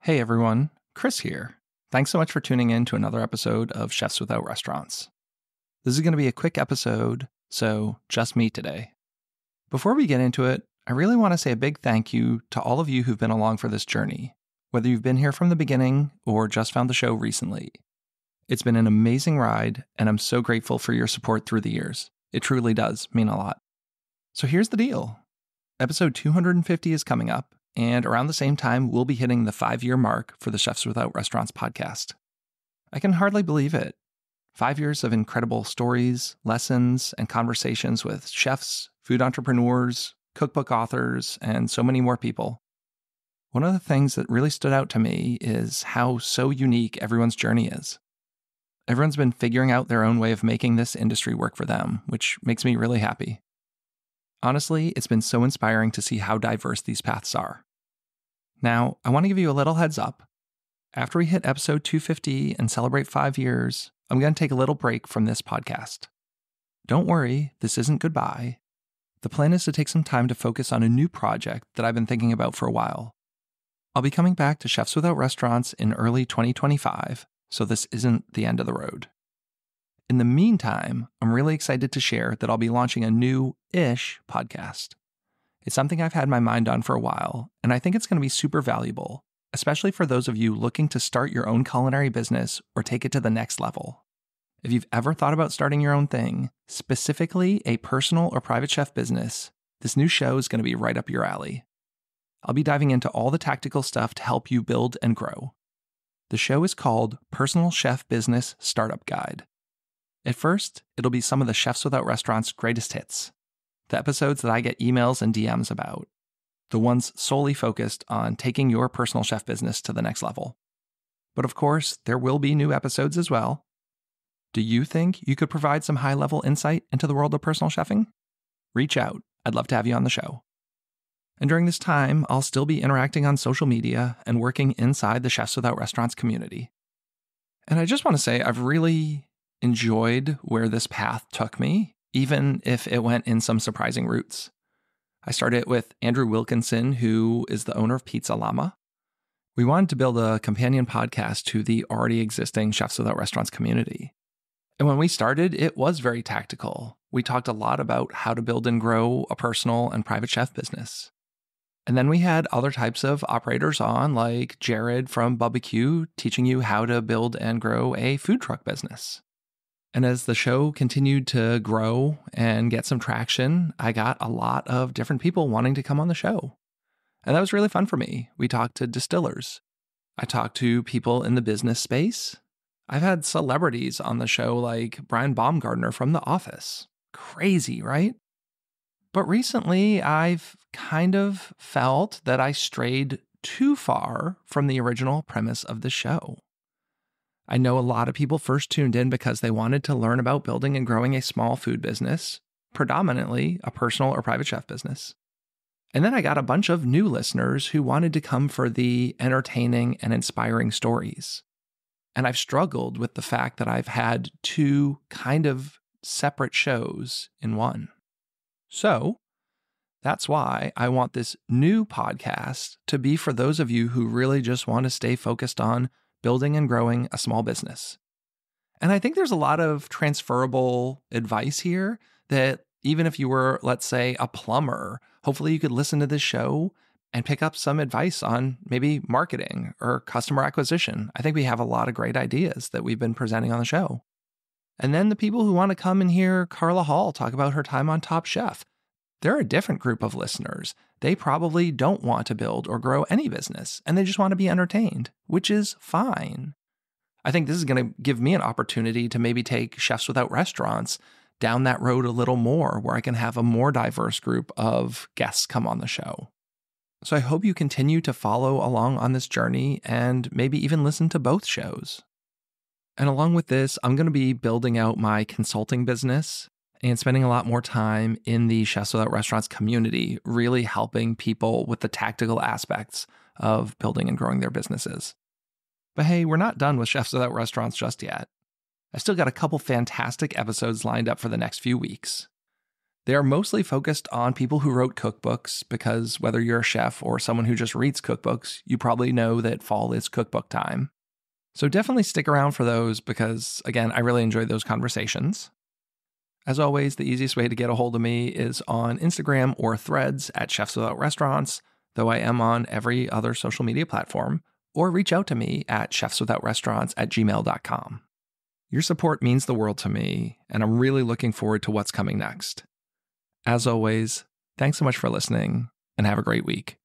Hey everyone, Chris here. Thanks so much for tuning in to another episode of Chefs Without Restaurants. This is going to be a quick episode, so just me today. Before we get into it, I really want to say a big thank you to all of you who've been along for this journey, whether you've been here from the beginning or just found the show recently. It's been an amazing ride, and I'm so grateful for your support through the years. It truly does mean a lot. So here's the deal. Episode 250 is coming up, and around the same time, we'll be hitting the 5-year mark for the Chefs Without Restaurants podcast. I can hardly believe it. 5 years of incredible stories, lessons, and conversations with chefs, food entrepreneurs, cookbook authors, and so many more people. One of the things that really stood out to me is how so unique everyone's journey is. Everyone's been figuring out their own way of making this industry work for them, which makes me really happy. Honestly, it's been so inspiring to see how diverse these paths are. Now, I want to give you a little heads up. After we hit episode 250 and celebrate 5 years, I'm going to take a little break from this podcast. Don't worry, this isn't goodbye. The plan is to take some time to focus on a new project that I've been thinking about for a while. I'll be coming back to Chefs Without Restaurants in early 2025, so this isn't the end of the road. In the meantime, I'm really excited to share that I'll be launching a new-ish podcast. It's something I've had my mind on for a while, and I think it's going to be super valuable, especially for those of you looking to start your own culinary business or take it to the next level. If you've ever thought about starting your own thing, specifically a personal or private chef business, this new show is going to be right up your alley. I'll be diving into all the tactical stuff to help you build and grow. The show is called Personal Chef Business Startup Guide. At first, it'll be some of the Chefs Without Restaurants' greatest hits, the episodes that I get emails and DMs about, the ones solely focused on taking your personal chef business to the next level. But of course, there will be new episodes as well. Do you think you could provide some high-level insight into the world of personal chefing? Reach out. I'd love to have you on the show. And during this time, I'll still be interacting on social media and working inside the Chefs Without Restaurants community. And I just want to say I've really enjoyed where this path took me, even if it went in some surprising routes. I started with Andrew Wilkinson, who is the owner of Pizza Llama. We wanted to build a companion podcast to the already existing Chefs Without Restaurants community. And when we started, it was very tactical. We talked a lot about how to build and grow a personal and private chef business. And then we had other types of operators on, like Jared from BBQ, teaching you how to build and grow a food truck business. And as the show continued to grow and get some traction, I got a lot of different people wanting to come on the show. And that was really fun for me. We talked to distillers. I talked to people in the business space. I've had celebrities on the show like Brian Baumgartner from The Office. Crazy, right? But recently, I've kind of felt that I strayed too far from the original premise of the show. I know a lot of people first tuned in because they wanted to learn about building and growing a small food business, predominantly a personal or private chef business. And then I got a bunch of new listeners who wanted to come for the entertaining and inspiring stories. And I've struggled with the fact that I've had two kind of separate shows in one. So that's why I want this new podcast to be for those of you who really just want to stay focused on building and growing a small business. And I think there's a lot of transferable advice here that even if you were, let's say, a plumber, hopefully you could listen to this show and pick up some advice on maybe marketing or customer acquisition. I think we have a lot of great ideas that we've been presenting on the show. And then the people who want to come and hear Carla Hall talk about her time on Top Chef, they're a different group of listeners. They probably don't want to build or grow any business, and they just want to be entertained, which is fine. I think this is going to give me an opportunity to maybe take Chefs Without Restaurants down that road a little more, where I can have a more diverse group of guests come on the show. So I hope you continue to follow along on this journey and maybe even listen to both shows. And along with this, I'm going to be building out my consulting business and spending a lot more time in the Chefs Without Restaurants community, really helping people with the tactical aspects of building and growing their businesses. But hey, we're not done with Chefs Without Restaurants just yet. I've still got a couple fantastic episodes lined up for the next few weeks. They are mostly focused on people who wrote cookbooks because whether you're a chef or someone who just reads cookbooks, you probably know that fall is cookbook time. So definitely stick around for those because, again, I really enjoyed those conversations. As always, the easiest way to get a hold of me is on Instagram or Threads at Chefs Without Restaurants, though I am on every other social media platform, or reach out to me at chefswithoutrestaurants@gmail.com. Your support means the world to me, and I'm really looking forward to what's coming next. As always, thanks so much for listening, and have a great week.